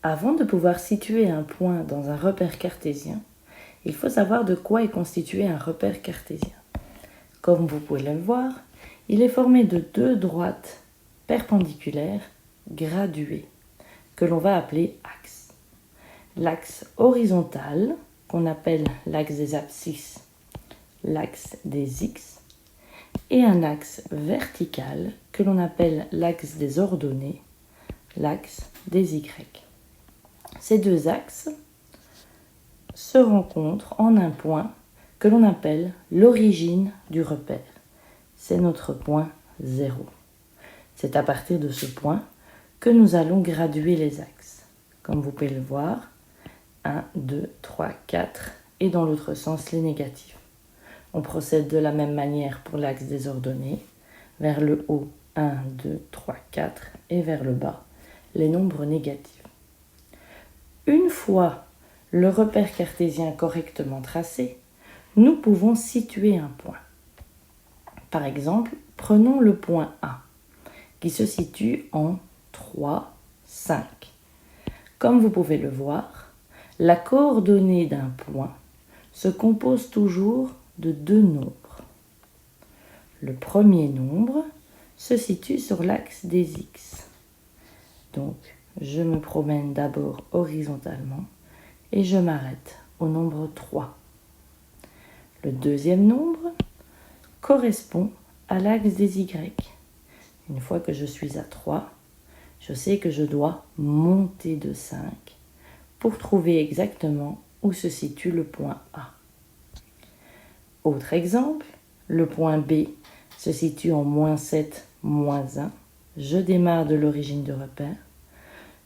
Avant de pouvoir situer un point dans un repère cartésien, il faut savoir de quoi est constitué un repère cartésien. Comme vous pouvez le voir, il est formé de deux droites perpendiculaires graduées, que l'on va appeler axes. L'axe horizontal, qu'on appelle l'axe des abscisses, l'axe des x, et un axe vertical, que l'on appelle l'axe des ordonnées, l'axe des y. Ces deux axes se rencontrent en un point que l'on appelle l'origine du repère. C'est notre point 0. C'est à partir de ce point que nous allons graduer les axes. Comme vous pouvez le voir, 1, 2, 3, 4 et dans l'autre sens les négatifs. On procède de la même manière pour l'axe des ordonnées, vers le haut 1, 2, 3, 4 et vers le bas les nombres négatifs. Une fois le repère cartésien correctement tracé, nous pouvons situer un point. Par exemple, prenons le point A, qui se situe en 3, 5. Comme vous pouvez le voir, la coordonnée d'un point se compose toujours de deux nombres. Le premier nombre se situe sur l'axe des x. Donc, je me promène d'abord horizontalement et je m'arrête au nombre 3. Le deuxième nombre correspond à l'axe des y. Une fois que je suis à 3, je sais que je dois monter de 5 pour trouver exactement où se situe le point A. Autre exemple, le point B se situe en -7, -1. Je démarre de l'origine de repère.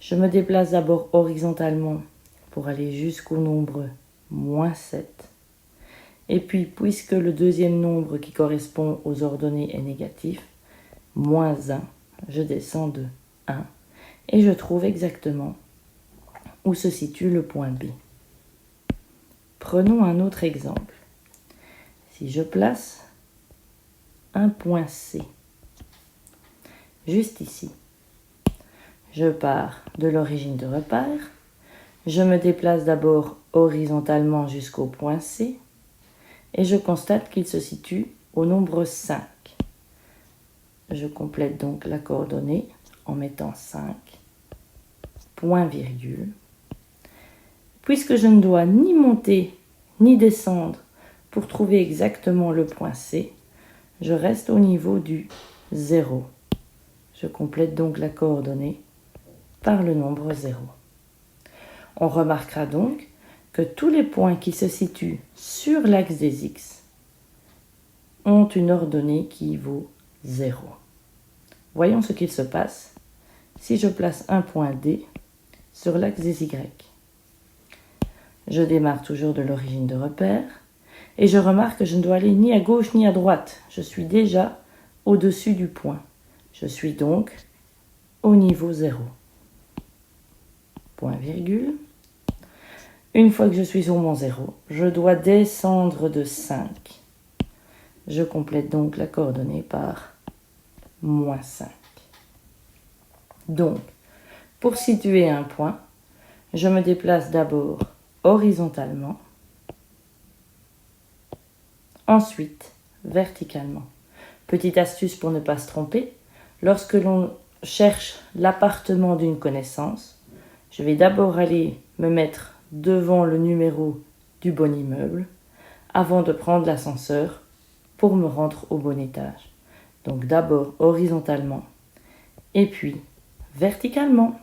Je me déplace d'abord horizontalement pour aller jusqu'au nombre -7. Et puis, puisque le deuxième nombre qui correspond aux ordonnées est négatif, -1, je descends de 1 et je trouve exactement où se situe le point B. Prenons un autre exemple. Si je place un point C, juste ici, je pars de l'origine de repère, je me déplace d'abord horizontalement jusqu'au point C et je constate qu'il se situe au nombre 5. Je complète donc la coordonnée en mettant 5, point virgule. Puisque je ne dois ni monter ni descendre pour trouver exactement le point C, je reste au niveau du 0. Je complète donc la coordonnée par le nombre 0. On remarquera donc que tous les points qui se situent sur l'axe des x ont une ordonnée qui vaut 0. Voyons ce qu'il se passe si je place un point D sur l'axe des y. Je démarre toujours de l'origine de repère et je remarque que je ne dois aller ni à gauche ni à droite. Je suis déjà au-dessus du point. Je suis donc au niveau 0. Point virgule. Une fois que je suis au mon 0, je dois descendre de 5. Je complète donc la coordonnée par -5. Donc, pour situer un point, je me déplace d'abord horizontalement, ensuite verticalement. Petite astuce pour ne pas se tromper, lorsque l'on cherche l'appartement d'une connaissance, je vais d'abord aller me mettre devant le numéro du bon immeuble avant de prendre l'ascenseur pour me rendre au bon étage. Donc d'abord horizontalement et puis verticalement.